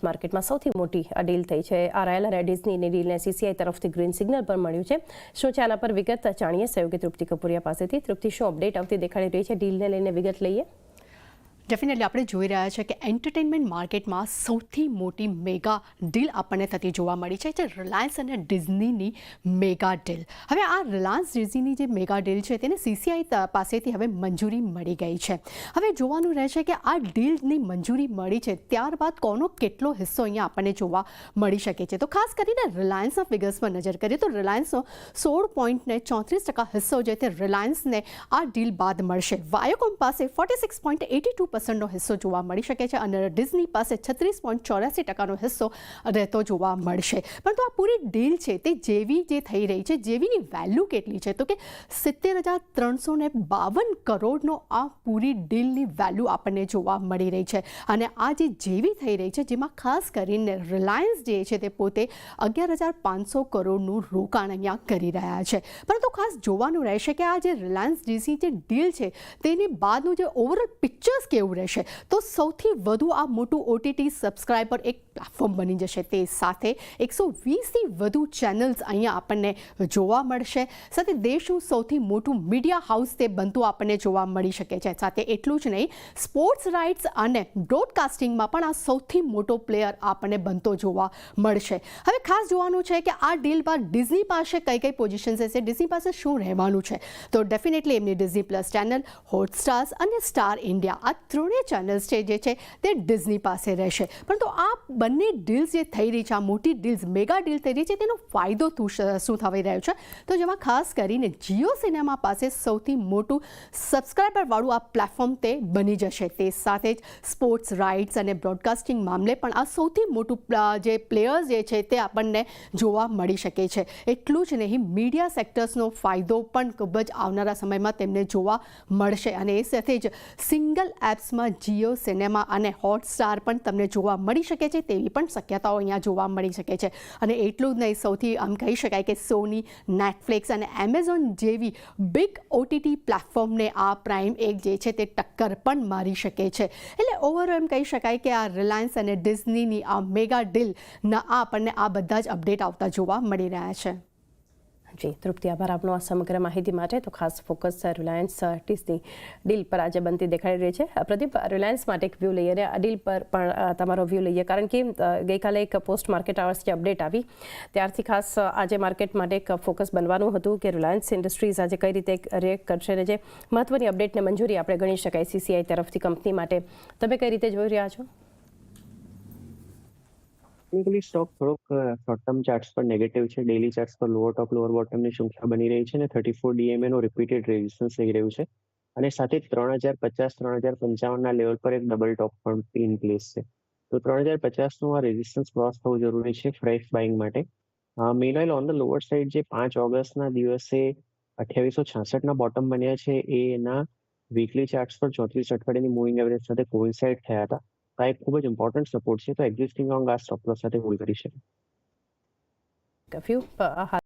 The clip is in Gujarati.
માર્કેટમાં સૌથી મોટી ડીલ થઈ છે. RIL અને ડિઝનીની ડીલને CCI તરફથી ગ્રીન સિગ્નલ પણ મળ્યું છે. શું છે આના પર વિગત જાણીએ સહયોગી તૃપ્તિ કપૂરિયા પાસેથી. તૃપ્તિ, શું અપડેટ આવતી દેખાડી રહી છે? ડીલને લઈને વિગત લઈએ. ડેફિનેટલી આપણે જોઈ રહ્યા છે કે એન્ટરટેનમેન્ટ માર્કેટમાં સૌથી મોટી મેગા ડીલ આપણને થતી જોવા મળી છે, જે રિલાયન્સ અને ડિઝનીની મેગા ડીલ. હવે આ રિલાયન્સ ડિઝનીની જે મેગા ડીલ છે તેને CCI પાસેથી હવે મંજૂરી મળી ગઈ છે. હવે જોવાનું રહેશે કે આ ડીલની મંજૂરી મળી છે ત્યારબાદ કોનો કેટલો હિસ્સો અહીંયા આપણને જોવા મળી શકે છે. તો ખાસ કરીને રિલાયન્સના ફિગર્સ પર નજર કરીએ તો રિલાયન્સનો 16.34% હિસ્સો જે તે રિલાયન્સને આ ડીલ બાદ મળશે. વાયોકોમ પાસે 46.82% નો હિસ્સો જોવા મળી શકે છે અને ડિઝની પાસે 36.84% હિસ્સો રહેતો જોવા મળશે. પરંતુ આ પૂરી ડીલ છે તે જેવી જે થઈ રહી છે, જેવીની વેલ્યુ કેટલી છે તો કે 70,352 કરોડનો આ પૂરી ડીલની વેલ્યુ આપણને જોવા મળી રહી છે. અને આ જે જેવી થઈ રહી છે જેમાં ખાસ કરીને રિલાયન્સ જે છે તે પોતે 11,500 કરોડનું રોકાણ અહીંયા કરી રહ્યા છે. પરંતુ ખાસ જોવાનું રહેશે કે આ જે રિલાયન્સ ડીસી જે ડીલ છે તેની બાદનું જે ઓવરઓલ પિક્ચર્સ કેવું રહેશે. તો સૌથી વધુ આ મોટું OTT સબસ્ક્રાઇબર એક પ્લેટફોર્મ બની જશે. તે સાથે 120થી વધુ ચેનલ્સ અહીંયા આપણને જોવા મળશે. સાથે દેશનું સૌથી મોટું મીડિયા હાઉસ તે બનતું આપણને જોવા મળી શકે છે. સાથે એટલું જ નહીં, સ્પોર્ટ્સ રાઇટ્સ અને બ્રોડકાસ્ટિંગમાં પણ આ સૌથી મોટો પ્લેયર આપણને બનતો જોવા મળશે. હવે ખાસ જોવાનું છે કે આ ડીલ બાદ ડિઝની પાસે કઈ કઈ પોઝિશન્સ હશે, ડિઝની પાસે શું રહેવાનું છે. તો ડેફિનેટલી એમની ડિઝની પ્લસ ચેનલ, હોટસ્ટાર્સ અને સ્ટાર ઇન્ડિયા આ ત્રણેય ચેનલ્સ છે જે છે તે ડિઝની પાસે રહેશે. પરંતુ આ બંને ડીલ્સ જે થઈ રહી છે, આ મોટી ડીલ્સ મેગા ડીલ થઈ રહી છે, તેનો ફાયદો શું થવી રહ્યો છે તો જેમાં ખાસ કરીને જીઓ સિનેમા પાસે સૌથી મોટું સબસ્ક્રાઇબરવાળું આ પ્લેટફોર્મ તે બની જશે. તે સાથે જ સ્પોર્ટ્સ રાઇટ્સ અને બ્રોડકાસ્ટિંગ મામલે પણ આ સૌથી મોટું જે પ્લેયર્સ જે છે તે આપણને જોવા મળી શકે છે. એટલું જ નહીં, મીડિયા સેક્ટર્સનો ફાયદો પણ ખૂબ જ આવનારા સમયમાં તેમને જોવા મળશે. અને એ સાથે જ સિંગલ એપ્સમાં જીઓ સિનેમા અને હોટસ્ટાર પણ તમને જોવા મળી શકે છે તેવી પણ શક્યતાઓ અહીંયા જોવા મળી શકે છે. અને એટલું જ નહીં, સૌથી આમ કહી શકાય કે સોની, નેટફ્લિક્સ અને એમેઝોન જેવી બિગ OTT પ્લેટફોર્મને આ પ્રાઇમ એક જે છે તે ટક્કર પણ મારી શકે છે. એટલે ઓવરઓલ એમ કહી શકાય કે આ રિલાયન્સ અને ડિઝનીની આ મેગા ડીલના આપણને આ બધા જ અપડેટ આવતા જોવા મળી રહ્યા છે. જી તૃપ્તિ, આભાર આપનો આ સમગ્ર માહિતી માટે. તો ખાસ ફોકસ રિલાયન્સ ડિઝની ડીલ પર આજે બનતી દેખાડી રહી છે. પ્રદીપ, રિલાયન્સ માટે એક વ્યૂ લઈએ અને આ ડીલ પર પણ તમારો વ્યૂ લઈએ, કારણ કે ગઈકાલે એક પોસ્ટ માર્કેટ અવર્સ જે અપડેટ આવી ત્યારથી ખાસ આજે માર્કેટ માટે એક ફોકસ બનવાનું હતું કે રિલાયન્સ ઇન્ડસ્ટ્રીઝ આજે કઈ રીતે રિએક્ટ કરશે અને જે મહત્વની અપડેટને મંજૂરી આપણે ગણી શકાય CCI તરફથી કંપની માટે, તમે કઈ રીતે જોઈ રહ્યા છો? ટેકનિકલી સ્ટોક થોડોક શોર્ટ ટર્મ ચાર્ટ્સ પર નેગેટિવ છે. ડેલી ચાર્ટ્સ પર લોઅર ટોપ લોઅર બોટમની શૃંખલા બની રહી છે અને 34 DMA નો રિપીટેડ રેઝિસ્ટન્સ લઈ રહ્યું છે. અને સાથે 3050-3055 લેવલ પર એક ડબલ ટોપ પણ ઇન પ્લેસ છે. તો 3050 નું આ રેઝિસ્ટન્સ ક્રોસ થવું જરૂરી છે ફ્રેશ બાઇંગ માટે. મેનવાઇલ ઓન ધ લોઅર સાઇડ જે 5 ઓગસ્ટના દિવસે 2866 ના બોટમ બન્યા છે એના વીકલી ચાર્ટ્સ પર 34 અઠવાડિયાની મૂવિંગ એવરેજ સાથે કોઇન્સાઇડ થયા હતા. આ એક ખૂબ જ ઇમ્પોર્ટન્ટ સપોર્ટ છે. તો એક્ઝિસ્ટિંગ લોંગ આ સ્ટોપ લોસ સાથે હોલ્ડ કરી શકે.